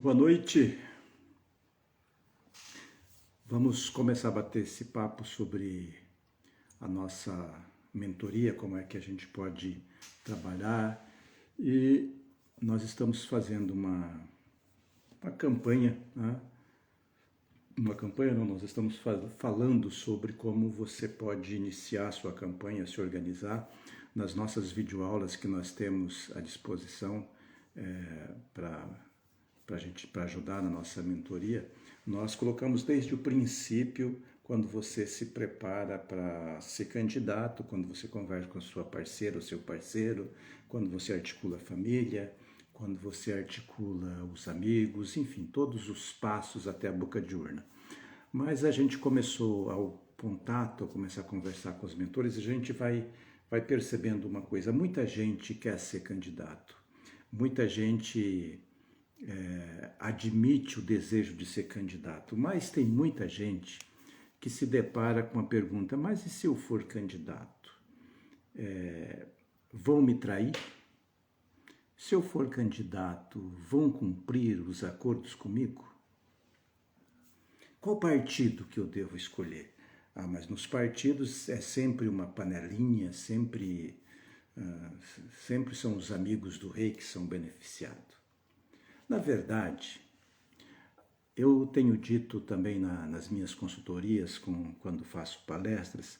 Boa noite. Vamos começar a bater esse papo sobre a nossa mentoria, como é que a gente pode trabalhar. E nós estamos fazendo uma campanha, né? Uma campanha não, nós estamos falando sobre como você pode iniciar a sua campanha, se organizar nas nossas videoaulas que nós temos à disposição para ajudar na nossa mentoria. Nós colocamos desde o princípio, quando você se prepara para ser candidato, quando você conversa com a sua parceira ou seu parceiro, quando você articula a família, quando você articula os amigos, enfim, todos os passos até a boca de urna. Mas a gente começou ao contato, ao começar a conversar com os mentores, a gente vai percebendo uma coisa: muita gente quer ser candidato, muita gente admite o desejo de ser candidato, mas tem muita gente que se depara com a pergunta: mas e se eu for candidato? Vão me trair? Se eu for candidato, vão cumprir os acordos comigo? Qual partido que eu devo escolher? Mas nos partidos é sempre uma panelinha, sempre são os amigos do rei que são beneficiados. Na verdade, eu tenho dito também nas minhas consultorias, quando faço palestras,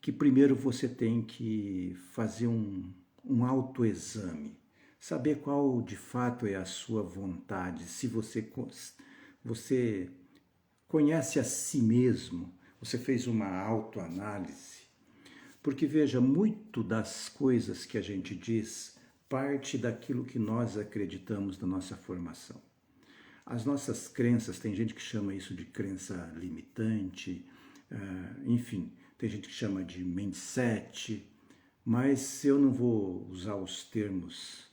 que primeiro você tem que fazer um autoexame, saber qual de fato é a sua vontade, se você conhece a si mesmo, você fez uma autoanálise. Porque veja, muito das coisas que a gente diz parte daquilo que nós acreditamos na nossa formação. As nossas crenças, tem gente que chama isso de crença limitante, enfim, tem gente que chama de mindset, mas eu não vou usar os termos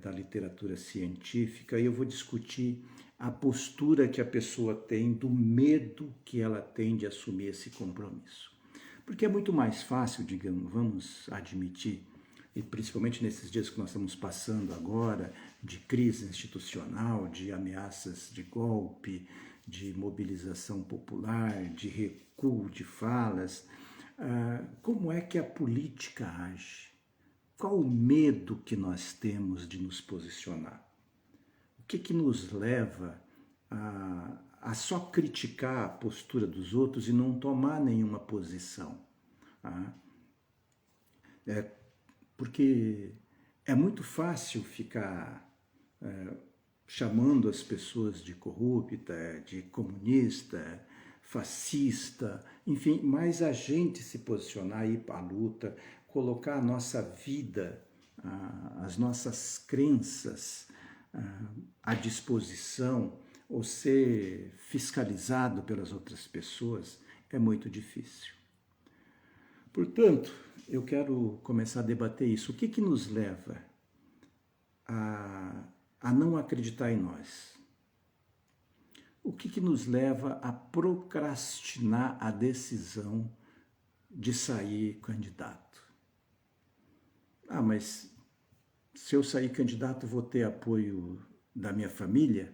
da literatura científica, e eu vou discutir a postura que a pessoa tem, do medo que ela tem de assumir esse compromisso. Porque é muito mais fácil, digamos, vamos admitir, e principalmente nesses dias que nós estamos passando agora, de crise institucional, de ameaças de golpe, de mobilização popular, de recuo de falas, como é que a política age? Qual o medo que nós temos de nos posicionar? O que nos leva a só criticar a postura dos outros e não tomar nenhuma posição? Porque é muito fácil ficar chamando as pessoas de corrupta, de comunista, fascista, enfim, mas a gente se posicionar, ir para a luta, colocar a nossa vida, as nossas crenças à disposição, ou ser fiscalizado pelas outras pessoas, é muito difícil. Portanto, eu quero começar a debater isso. O que nos leva a não acreditar em nós? O que nos leva a procrastinar a decisão de sair candidato? Mas se eu sair candidato, vou ter apoio da minha família?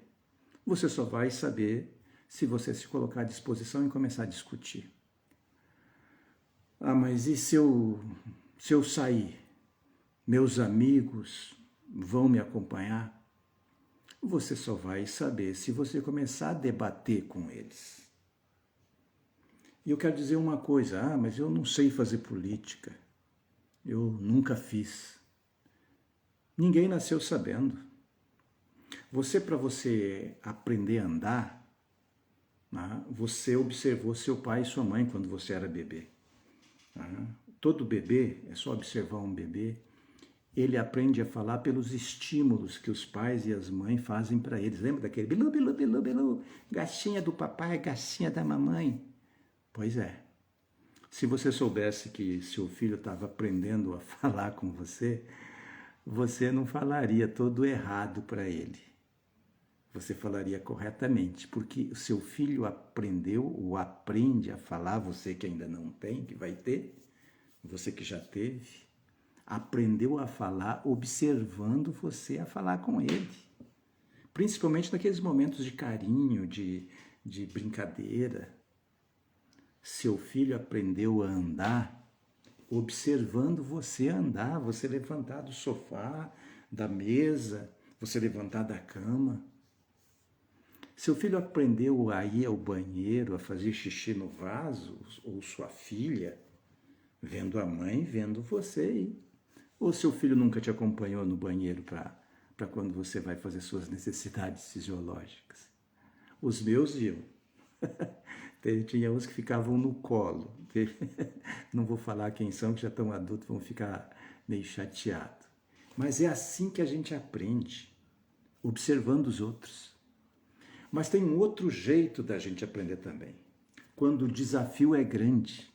Você só vai saber se você se colocar à disposição e começar a discutir. Mas e se eu sair? Meus amigos vão me acompanhar? Você só vai saber se você começar a debater com eles. E eu quero dizer uma coisa: mas eu não sei fazer política. Eu nunca fiz. Ninguém nasceu sabendo. Para você aprender a andar, você observou seu pai e sua mãe quando você era bebê. Todo bebê, é só observar um bebê, ele aprende a falar pelos estímulos que os pais e as mães fazem para eles. Lembra daquele bilu, bilu, bilu, bilu, gatinha do papai, gatinha da mamãe? Pois é. Se você soubesse que seu filho estava aprendendo a falar com você, você não falaria todo errado para ele. Você falaria corretamente, porque o seu filho aprendeu ou aprende a falar, você que ainda não tem, que vai ter, você que já teve, aprendeu a falar observando você a falar com ele. principalmente naqueles momentos de carinho, de brincadeira. Seu filho aprendeu a andar observando você andar, você levantar do sofá, da mesa, você levantar da cama. Seu filho aprendeu a ir ao banheiro, a fazer xixi no vaso, ou sua filha, vendo a mãe, vendo você ir. Ou seu filho nunca te acompanhou no banheiro para quando você vai fazer suas necessidades fisiológicas? Os meus iam. Tinha uns que ficavam no colo. Não vou falar quem são, que já estão adultos, vão ficar meio chateados. Mas é assim que a gente aprende, observando os outros. Mas tem um outro jeito da gente aprender também. Quando o desafio é grande.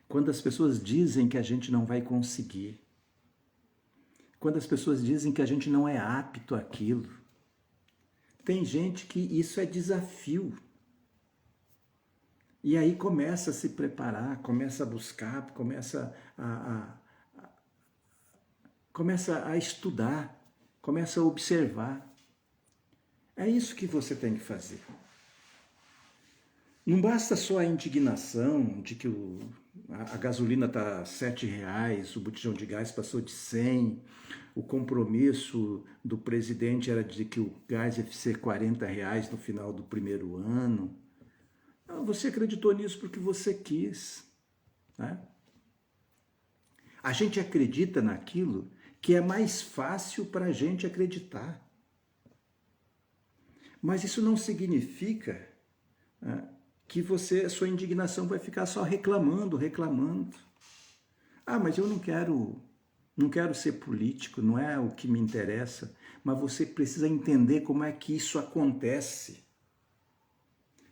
Quando as pessoas dizem que a gente não vai conseguir. Quando as pessoas dizem que a gente não é apto àquilo. Tem gente que isso é desafio. E aí começa a se preparar, começa a buscar, começa a estudar, começa a observar. É isso que você tem que fazer. Não basta só a indignação de que a gasolina está R$7, o botijão de gás passou de 100, o compromisso do presidente era de que o gás ia ser R$40 no final do primeiro ano. Você acreditou nisso porque você quis, né? A gente acredita naquilo que é mais fácil para a gente acreditar. Mas isso não significa, né, que a sua indignação vai ficar só reclamando. Mas eu não quero ser político, não é o que me interessa. Mas você precisa entender como é que isso acontece.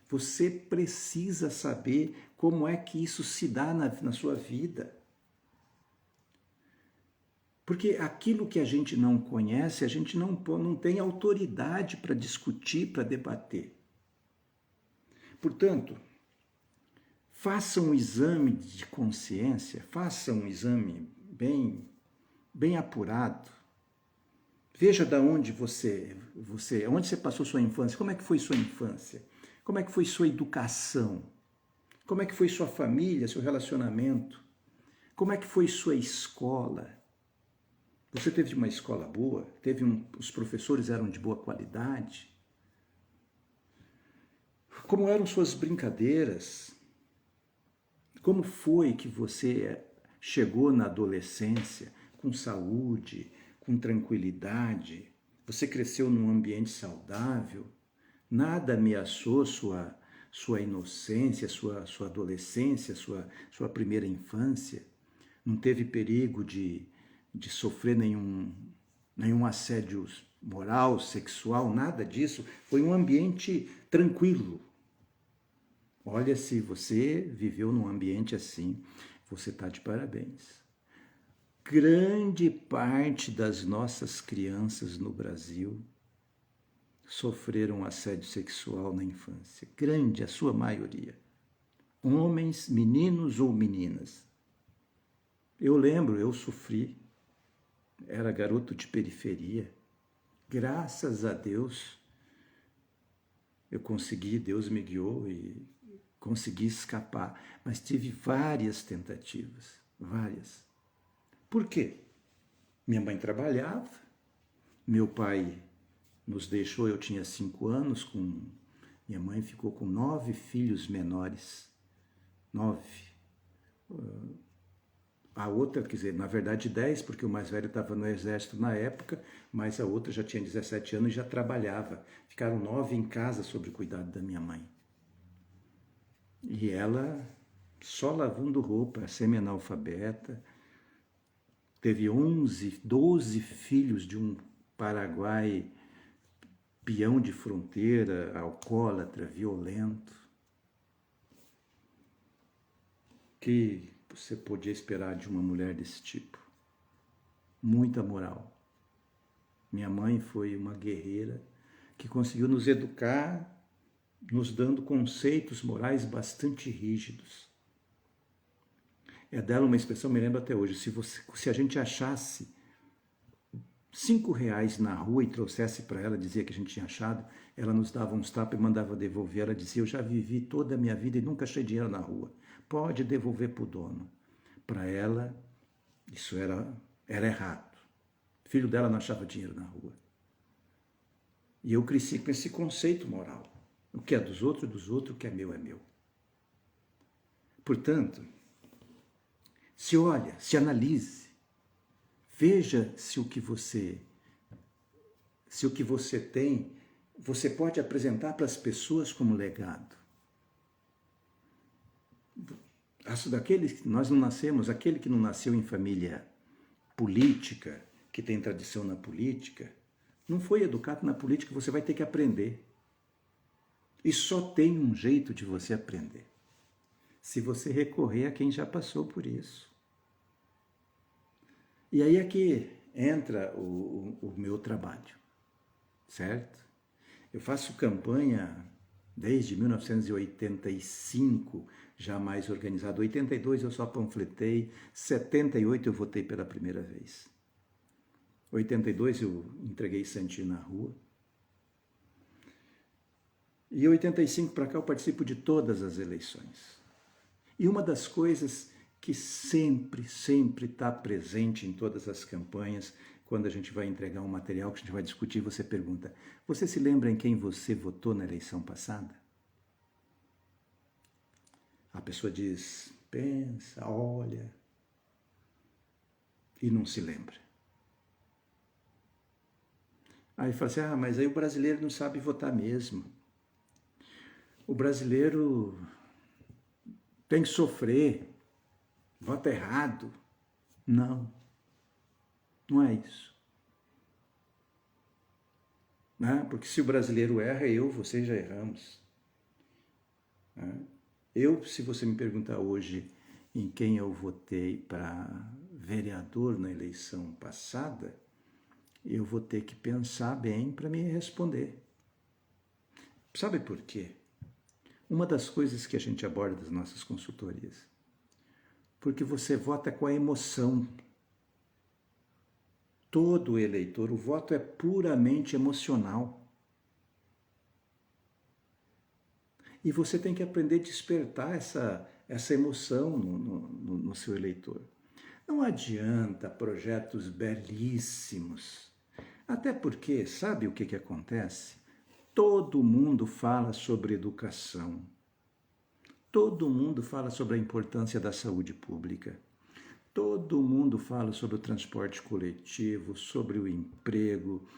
Você precisa saber como é que isso se dá na sua vida. Porque aquilo que a gente não conhece, a gente não tem autoridade para discutir, para debater. Portanto, faça um exame de consciência, faça um exame bem apurado. Veja de onde onde você passou sua infância, como é que foi sua infância, como é que foi sua educação, como é que foi sua família, seu relacionamento, como é que foi sua escola. Você teve uma escola boa? Os professores eram de boa qualidade? Como eram suas brincadeiras? Como foi que você chegou na adolescência com saúde, com tranquilidade? Você cresceu num ambiente saudável? Nada ameaçou sua inocência, sua adolescência, sua primeira infância? Não teve perigo de sofrer nenhum assédio moral, sexual, nada disso? Foi um ambiente tranquilo. Olha, se você viveu num ambiente assim, você está de parabéns. Grande parte das nossas crianças no Brasil sofreram assédio sexual na infância. Grande, a sua maioria. Homens, meninos ou meninas. Eu lembro, eu sofri. Era garoto de periferia. Graças a Deus, eu consegui, Deus me guiou e consegui escapar. Mas tive várias tentativas, várias. Por quê? Minha mãe trabalhava, meu pai nos deixou, eu tinha 5 anos, minha mãe ficou com 9 filhos menores. 9. A outra, quer dizer, na verdade 10, porque o mais velho estava no exército na época, mas a outra já tinha 17 anos e já trabalhava. Ficaram 9 em casa sob o cuidado da minha mãe. E ela só lavando roupa, semi-analfabeta. Teve 11, 12 filhos de um Paraguai peão de fronteira, alcoólatra, violento. Que você podia esperar de uma mulher desse tipo? Muita moral. Minha mãe foi uma guerreira que conseguiu nos educar, nos dando conceitos morais bastante rígidos. É dela uma expressão, me lembro até hoje, se a gente achasse, R$ 5 na rua e trouxesse para ela, dizia que a gente tinha achado, ela nos dava uns tapas e mandava devolver. Ela dizia, eu já vivi toda a minha vida e nunca achei dinheiro na rua. Pode devolver para o dono. Para ela, isso era errado. O filho dela não achava dinheiro na rua. E eu cresci com esse conceito moral. O que é dos outros, o que é meu é meu. Portanto, se olha, se analise, veja se o que você tem, você pode apresentar para as pessoas como legado. Nós não nascemos, aquele que não nasceu em família política, que tem tradição na política, não foi educado na política, você vai ter que aprender. E só tem um jeito de você aprender. Se você recorrer a quem já passou por isso. E aí é que entra o meu trabalho, certo? Eu faço campanha desde 1985, já mais organizado. 82 eu só panfletei, 78 eu votei pela primeira vez. 82 eu entreguei santinho na rua. E 85 para cá eu participo de todas as eleições. E uma das coisas que sempre está presente em todas as campanhas, quando a gente vai entregar um material que a gente vai discutir, você pergunta, você se lembra em quem você votou na eleição passada? A pessoa diz, pensa, olha, e não se lembra. Aí fala assim, mas aí o brasileiro não sabe votar mesmo. O brasileiro tem que sofrer, vota errado. Não é isso. Porque se o brasileiro erra, você já erramos. Se você me perguntar hoje em quem eu votei para vereador na eleição passada, eu vou ter que pensar bem para me responder. Sabe por quê? Uma das coisas que a gente aborda das nossas consultorias, porque você vota com a emoção. Todo eleitor, o voto é puramente emocional. E você tem que aprender a despertar essa emoção no seu eleitor. Não adianta projetos belíssimos. Até porque, sabe o que acontece? Todo mundo fala sobre educação. Todo mundo fala sobre a importância da saúde pública. Todo mundo fala sobre o transporte coletivo, sobre o emprego.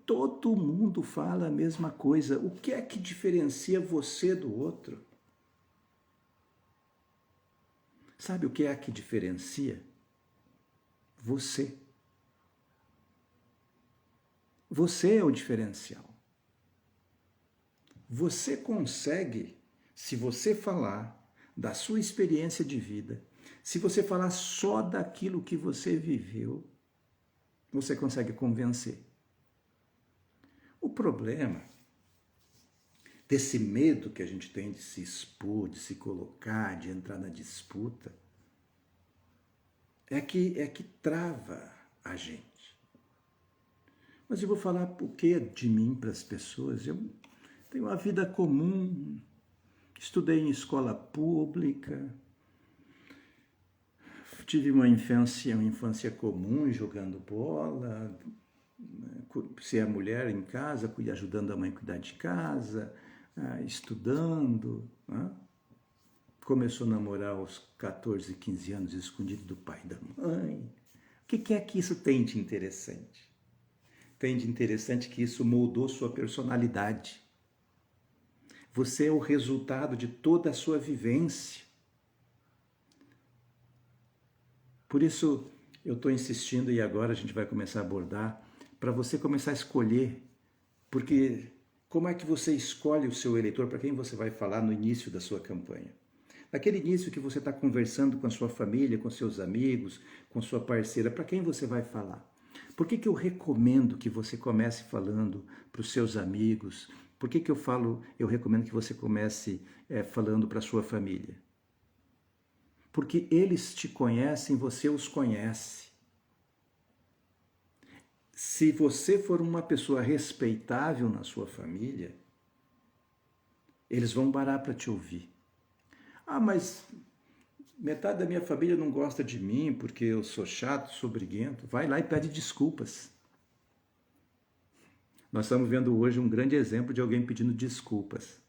Todo mundo fala a mesma coisa. O que é que diferencia você do outro? Sabe o que é que diferencia? Você. Você é o diferencial. Você consegue, se você falar da sua experiência de vida, se você falar só daquilo que você viveu, você consegue convencer. O problema desse medo que a gente tem de se expor, de se colocar, de entrar na disputa, é que trava a gente. Mas eu vou falar o que de mim para as pessoas. Eu tenho uma vida comum, estudei em escola pública, tive uma infância comum, jogando bola, ser a mulher em casa, ajudando a mãe a cuidar de casa, estudando. Começou a namorar aos 14, 15 anos, escondido do pai e da mãe. O que é que isso tem de interessante? Tem de interessante que isso moldou sua personalidade. Você é o resultado de toda a sua vivência. Por isso, eu estou insistindo, e agora a gente vai começar a abordar, para você começar a escolher, porque como é que você escolhe o seu eleitor, para quem você vai falar no início da sua campanha? Naquele início que você está conversando com a sua família, com seus amigos, com sua parceira, para quem você vai falar? Por que eu recomendo que você comece falando para os seus amigos? Por que eu recomendo que você comece falando para a sua família? Porque eles te conhecem, você os conhece. Se você for uma pessoa respeitável na sua família, eles vão parar para te ouvir. Ah, mas metade da minha família não gosta de mim porque eu sou chato, sou briguento. Vai lá e pede desculpas. Nós estamos vendo hoje um grande exemplo de alguém pedindo desculpas.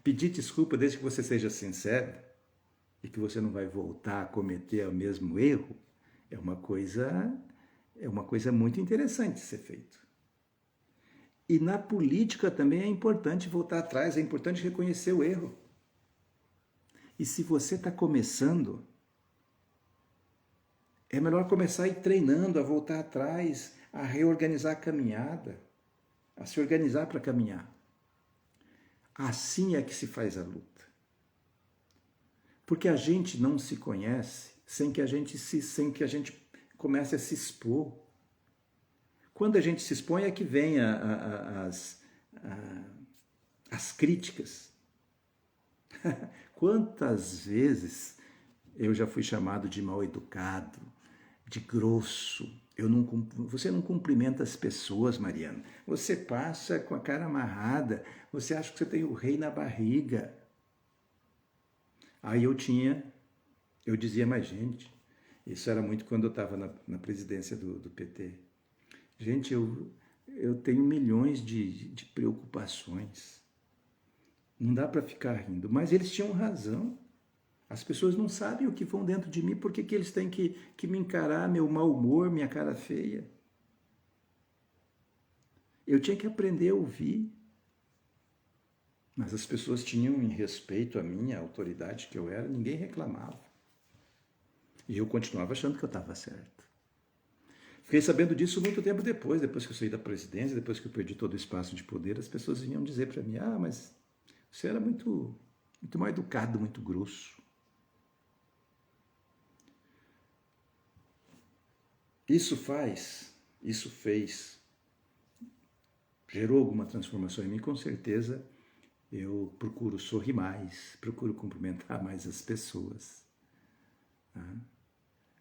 Pedir desculpa desde que você seja sincero e que você não vai voltar a cometer o mesmo erro é uma coisa muito interessante de ser feito. E na política também é importante voltar atrás, é importante reconhecer o erro. E se você está começando, é melhor começar a ir treinando, a voltar atrás, a reorganizar a caminhada, a se organizar para caminhar. Assim é que se faz a luta. Porque a gente não se conhece sem que a gente comece a se expor. Quando a gente se expõe é que vem as críticas. Quantas vezes eu já fui chamado de mal educado, de grosso. Você não cumprimenta as pessoas, Mariana. Você passa com a cara amarrada. Você acha que você tem o rei na barriga. Aí eu dizia, mas gente, isso era muito quando eu estava na presidência do PT. Gente, eu tenho milhões de preocupações. Não dá para ficar rindo. Mas eles tinham razão. As pessoas não sabem o que vão dentro de mim, por que eles têm que me encarar, meu mau humor, minha cara feia. Eu tinha que aprender a ouvir. Mas as pessoas tinham em respeito a mim, a autoridade que eu era, ninguém reclamava. E eu continuava achando que eu estava certo. Fiquei sabendo disso muito tempo depois que eu saí da presidência, depois que eu perdi todo o espaço de poder, as pessoas vinham dizer para mim, mas você era muito mal educado, muito grosso. Isso fez, gerou alguma transformação em mim, com certeza. Eu procuro sorrir mais, procuro cumprimentar mais as pessoas.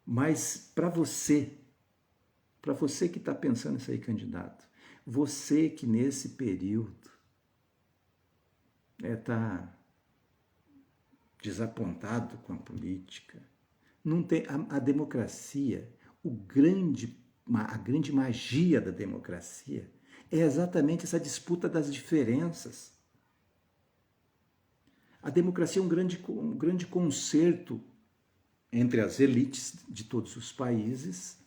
Mas para você que está pensando em sair candidato, você que nesse período está desapontado com a política, não tem a democracia, a grande magia da democracia é exatamente essa disputa das diferenças. A democracia é um grande concerto entre as elites de todos os países,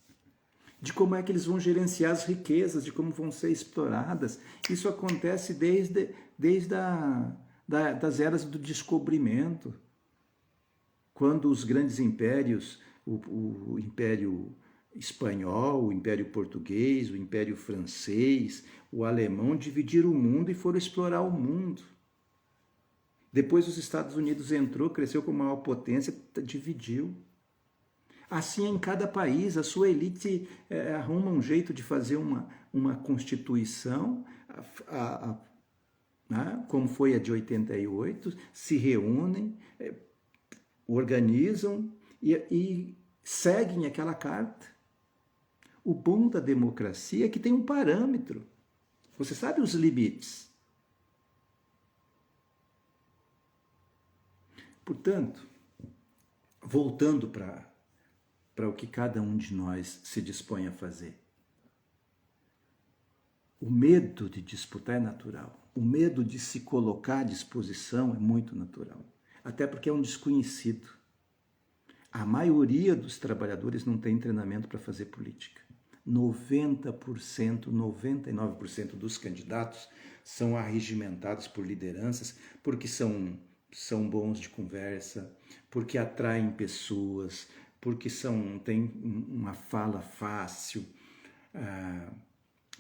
de como é que eles vão gerenciar as riquezas, de como vão ser exploradas. Isso acontece desde das eras do descobrimento, quando os grandes impérios, o Império Espanhol, o Império Português, o Império Francês, o Alemão, dividiram o mundo e foram explorar o mundo. Depois os Estados Unidos entrou, cresceu como maior potência, dividiu. Assim, em cada país, a sua elite arruma um jeito de fazer uma constituição, como foi a de 88, se reúnem, organizam e seguem aquela carta. O bom da democracia é que tem um parâmetro. Você sabe os limites. Portanto, voltando para o que cada um de nós se dispõe a fazer. O medo de disputar é natural. O medo de se colocar à disposição é muito natural. Até porque é um desconhecido. A maioria dos trabalhadores não tem treinamento para fazer política. 90%, 99% dos candidatos são arregimentados por lideranças porque são bons de conversa, porque atraem pessoas, porque têm uma fala fácil,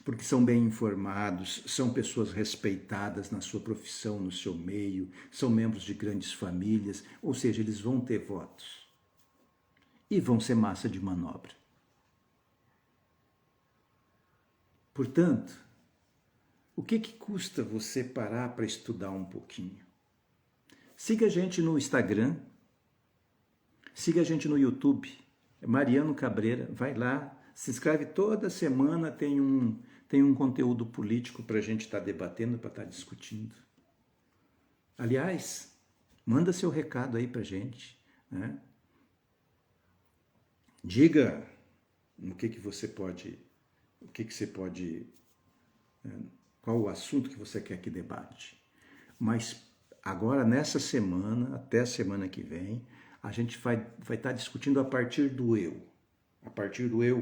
porque são bem informados, são pessoas respeitadas na sua profissão, no seu meio, são membros de grandes famílias, ou seja, eles vão ter votos e vão ser massa de manobra. Portanto, o que custa você parar para estudar um pouquinho? Siga a gente no Instagram, siga a gente no YouTube, Mariano Cabreira, vai lá, Se inscreve toda semana, tem um conteúdo político para a gente estar debatendo, para estar discutindo. Aliás, manda seu recado aí para a gente, né? Diga no que você pode, qual o assunto que você quer que debate. Mas agora, nessa semana, até a semana que vem, a gente vai estar discutindo a partir do eu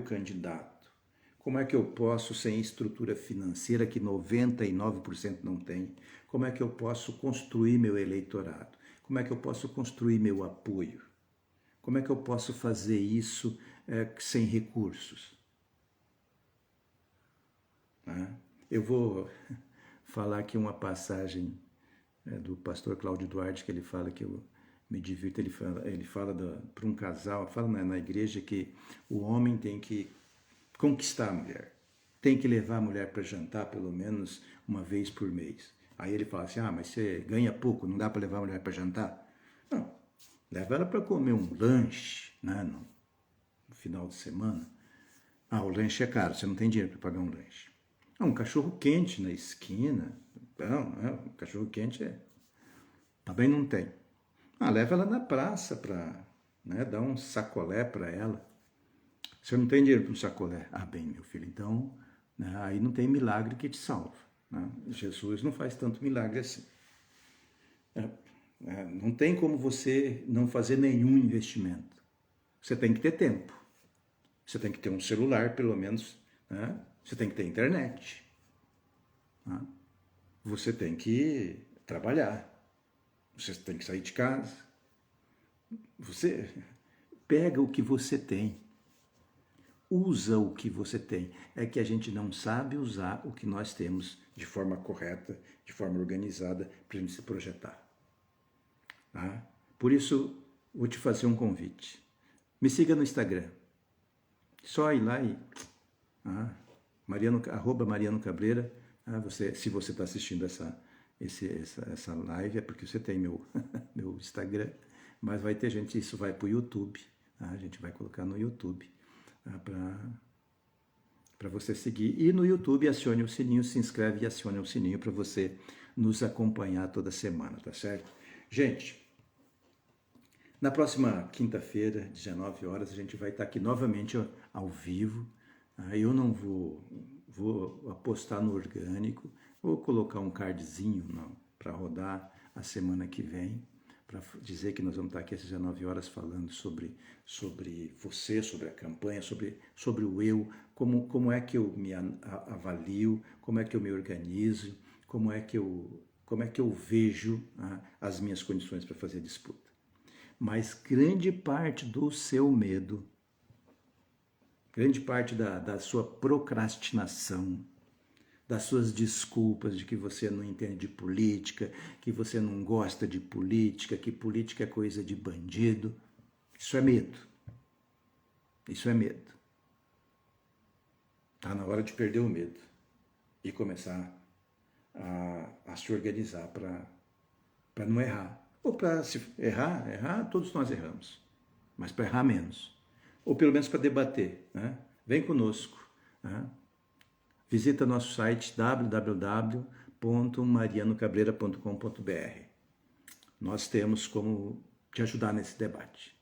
candidato. Como é que eu posso, sem estrutura financeira, que 99% não tem, como é que eu posso construir meu eleitorado? Como é que eu posso construir meu apoio? Como é que eu posso fazer isso sem recursos? Eu vou falar aqui uma passagem do pastor Cláudio Duarte, que ele fala que eu me divirto, ele fala para um casal, fala na igreja que o homem tem que conquistar a mulher, tem que levar a mulher para jantar pelo menos uma vez por mês. Aí ele fala assim, mas você ganha pouco, não dá para levar a mulher para jantar? Não, leva ela para comer um lanche, né, no final de semana. O lanche é caro, você não tem dinheiro para pagar um lanche. Um cachorro quente na esquina, não, cachorro quente também não tem. Leva ela na praça para dar um sacolé para ela. Você não tem dinheiro para um sacolé? Bem, meu filho, então aí não tem milagre que te salva. Né? Jesus não faz tanto milagre assim. Não tem como você não fazer nenhum investimento. Você tem que ter tempo. Você tem que ter um celular, pelo menos. Né? Você tem que ter internet. Né? Você tem que trabalhar. Você tem que sair de casa. Você pega o que você tem. Usa o que você tem. É que a gente não sabe usar o que nós temos de forma correta, de forma organizada, para a gente se projetar. Tá? Por isso, vou te fazer um convite. Me siga no Instagram. Só ir lá e... Mariano Cabreira. Se você está assistindo essa live, é porque você tem meu Instagram. Mas vai ter gente, isso vai para o YouTube. A gente vai colocar no YouTube. Para você seguir. E no YouTube, acione o sininho, se inscreve e acione o sininho para você nos acompanhar toda semana, tá certo? Gente, na próxima quinta-feira, 19 horas, a gente vai estar aqui novamente ao vivo. Eu não vou apostar no orgânico, vou colocar um cardzinho para rodar a semana que vem, para dizer que nós vamos estar aqui às 19 horas falando sobre você, sobre a campanha, sobre o eu, como é que eu me avalio, como é que eu me organizo, como é que eu vejo as minhas condições para fazer a disputa. Mas grande parte do seu medo, grande parte da sua procrastinação, das suas desculpas de que você não entende de política, que você não gosta de política, que política é coisa de bandido. Isso é medo. Isso é medo. Está na hora de perder o medo e começar a se organizar para não errar. Ou para se errar, todos nós erramos, mas para errar menos. Ou pelo menos para debater. Né? Vem conosco. Né? Visita nosso site www.marianocabreira.com.br. Nós temos como te ajudar nesse debate.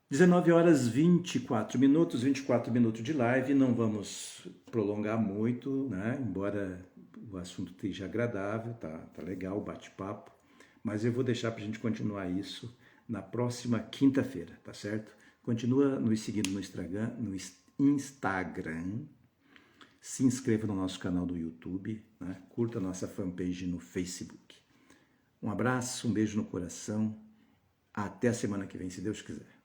19 horas 24 minutos de live, não vamos prolongar muito, né? Embora o assunto esteja agradável, tá legal o bate-papo, mas eu vou deixar para a gente continuar isso na próxima quinta-feira, tá certo? Continua nos seguindo no Instagram, se inscreva no nosso canal do YouTube, né? Curta a nossa fanpage no Facebook. Um abraço, um beijo no coração, até a semana que vem, se Deus quiser.